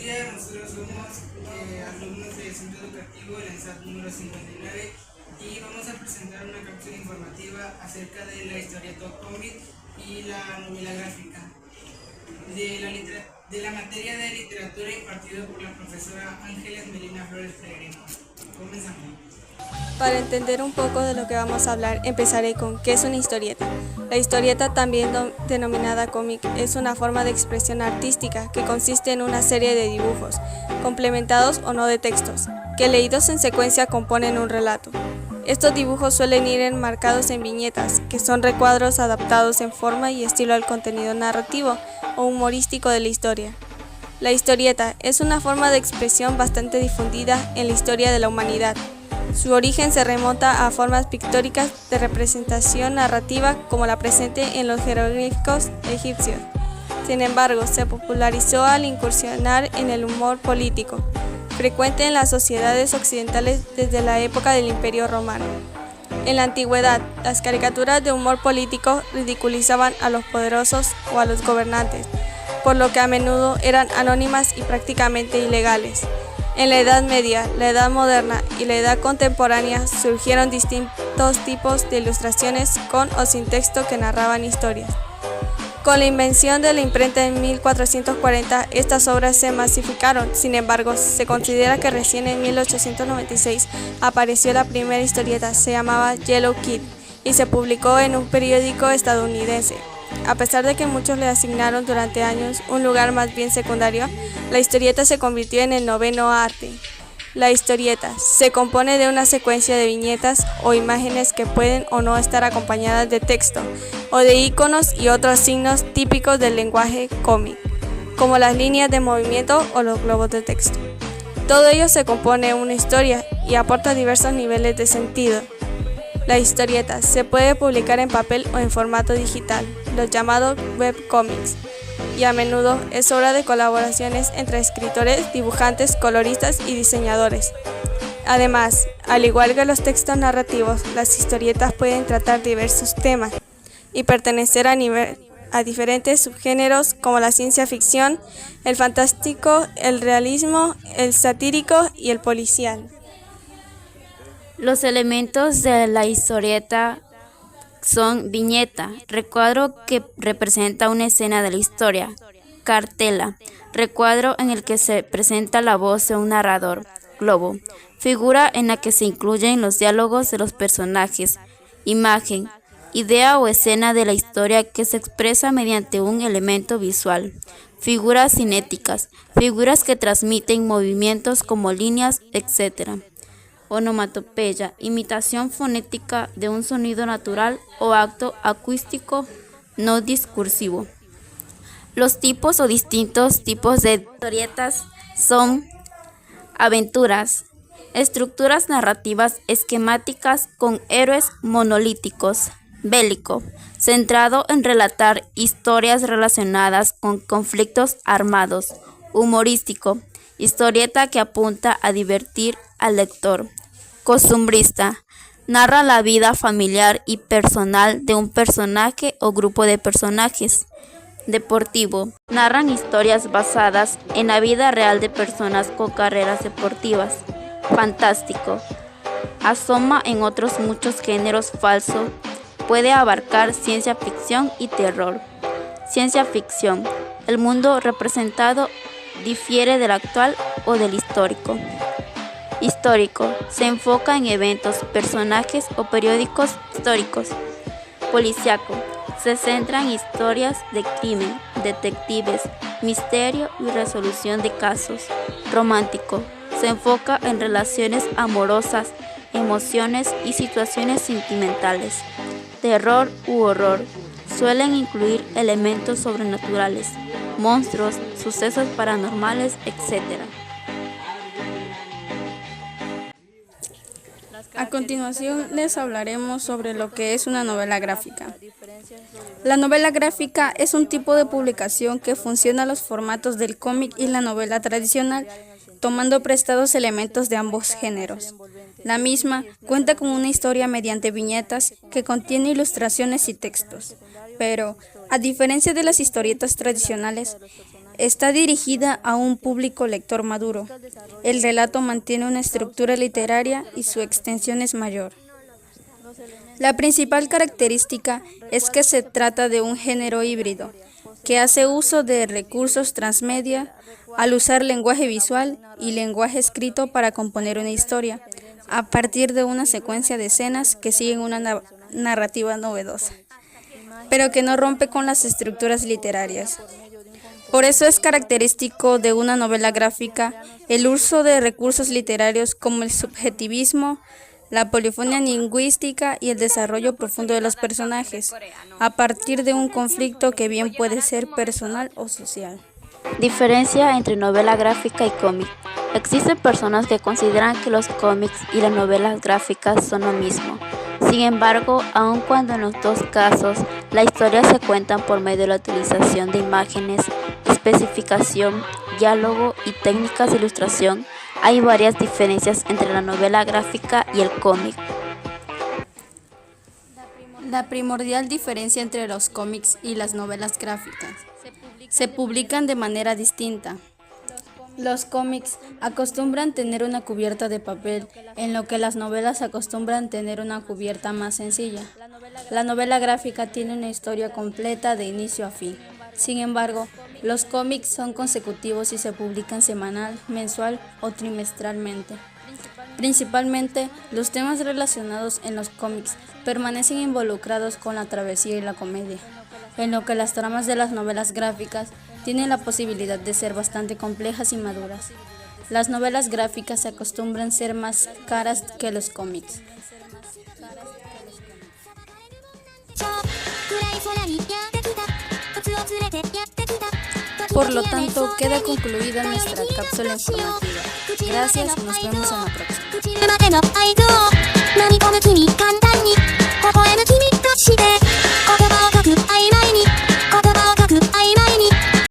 días, nosotros somos alumnos del Centro Educativo del ENSAT número 59 y vamos a presentar una cápsula informativa acerca de la historieta cómic y la novela gráfica de la materia de literatura impartida por la profesora Ángeles Melina Flores Peregrino. Comenzamos. Para entender un poco de lo que vamos a hablar, empezaré con ¿qué es una historieta? La historieta, también denominada cómic, es una forma de expresión artística que consiste en una serie de dibujos, complementados o no de textos, que leídos en secuencia componen un relato. Estos dibujos suelen ir enmarcados en viñetas, que son recuadros adaptados en forma y estilo al contenido narrativo o humorístico de la historia. La historieta es una forma de expresión bastante difundida en la historia de la humanidad. Su origen se remonta a formas pictóricas de representación narrativa como la presente en los jeroglíficos egipcios. Sin embargo, se popularizó al incursionar en el humor político, frecuente en las sociedades occidentales desde la época del Imperio Romano. En la antigüedad, las caricaturas de humor político ridiculizaban a los poderosos o a los gobernantes, por lo que a menudo eran anónimas y prácticamente ilegales. En la Edad Media, la Edad Moderna y la Edad Contemporánea surgieron distintos tipos de ilustraciones con o sin texto que narraban historias. Con la invención de la imprenta en 1440, estas obras se masificaron. Sin embargo, se considera que recién en 1896 apareció la primera historieta, se llamaba Yellow Kid, y se publicó en un periódico estadounidense. A pesar de que muchos le asignaron durante años un lugar más bien secundario, la historieta se convirtió en el noveno arte. La historieta se compone de una secuencia de viñetas o imágenes que pueden o no estar acompañadas de texto o de iconos y otros signos típicos del lenguaje cómic, como las líneas de movimiento o los globos de texto. Todo ello se compone en una historia y aporta diversos niveles de sentido. La historieta se puede publicar en papel o en formato digital, los llamados webcomics, y a menudo es obra de colaboraciones entre escritores, dibujantes, coloristas y diseñadores. Además, al igual que los textos narrativos, las historietas pueden tratar diversos temas y pertenecer a diferentes subgéneros como la ciencia ficción, el fantástico, el realismo, el satírico y el policial. Los elementos de la historieta son viñeta, recuadro que representa una escena de la historia; cartela, recuadro en el que se presenta la voz de un narrador; globo, figura en la que se incluyen los diálogos de los personajes; imagen, idea o escena de la historia que se expresa mediante un elemento visual; figuras cinéticas, figuras que transmiten movimientos como líneas, etc. Onomatopeya, imitación fonética de un sonido natural o acto acústico no discursivo. Los tipos o distintos tipos de historietas son: aventuras, estructuras narrativas esquemáticas con héroes monolíticos; bélico, centrado en relatar historias relacionadas con conflictos armados; humorístico, historieta que apunta a divertir al lector; costumbrista, narra la vida familiar y personal de un personaje o grupo de personajes; deportivo, narran historias basadas en la vida real de personas con carreras deportivas; fantástico, asoma en otros muchos géneros; falso, puede abarcar ciencia ficción y terror. Ciencia ficción, el mundo representado difiere del actual o del histórico. Histórico, se enfoca en eventos, personajes o periódicos históricos. Policíaco, se centra en historias de crimen, detectives, misterio y resolución de casos. Romántico, se enfoca en relaciones amorosas, emociones y situaciones sentimentales. Terror u horror, suelen incluir elementos sobrenaturales, monstruos, sucesos paranormales, etc. A continuación les hablaremos sobre lo que es una novela gráfica. La novela gráfica es un tipo de publicación que fusiona los formatos del cómic y la novela tradicional, tomando prestados elementos de ambos géneros. La misma cuenta con una historia mediante viñetas que contiene ilustraciones y textos, pero, a diferencia de las historietas tradicionales, Está dirigida a un público lector maduro. El relato mantiene una estructura literaria y su extensión es mayor. La principal característica es que se trata de un género híbrido, que hace uso de recursos transmedia al usar lenguaje visual y lenguaje escrito para componer una historia, a partir de una secuencia de escenas que siguen una narrativa novedosa, pero que no rompe con las estructuras literarias. Por eso es característico de una novela gráfica el uso de recursos literarios como el subjetivismo, la polifonía lingüística y el desarrollo profundo de los personajes, a partir de un conflicto que bien puede ser personal o social. Diferencia entre novela gráfica y cómic. Existen personas que consideran que los cómics y las novelas gráficas son lo mismo. Sin embargo, aun cuando en los dos casos la historia se cuentan por medio de la utilización de imágenes, especificación, diálogo y técnicas de ilustración, hay varias diferencias entre la novela gráfica y el cómic. La primordial diferencia entre los cómics y las novelas gráficas. Se publican de manera distinta. Los cómics acostumbran tener una cubierta de papel, en lo que las novelas acostumbran tener una cubierta más sencilla. La novela gráfica tiene una historia completa de inicio a fin. Sin embargo, los cómics son consecutivos y se publican semanal, mensual o trimestralmente. Principalmente, los temas relacionados en los cómics permanecen involucrados con la travesía y la comedia, en lo que las tramas de las novelas gráficas tienen la posibilidad de ser bastante complejas y maduras. Las novelas gráficas se acostumbran a ser más caras que los cómics. Por lo tanto, queda concluida nuestra cápsula informativa. Gracias y nos vemos en la próxima.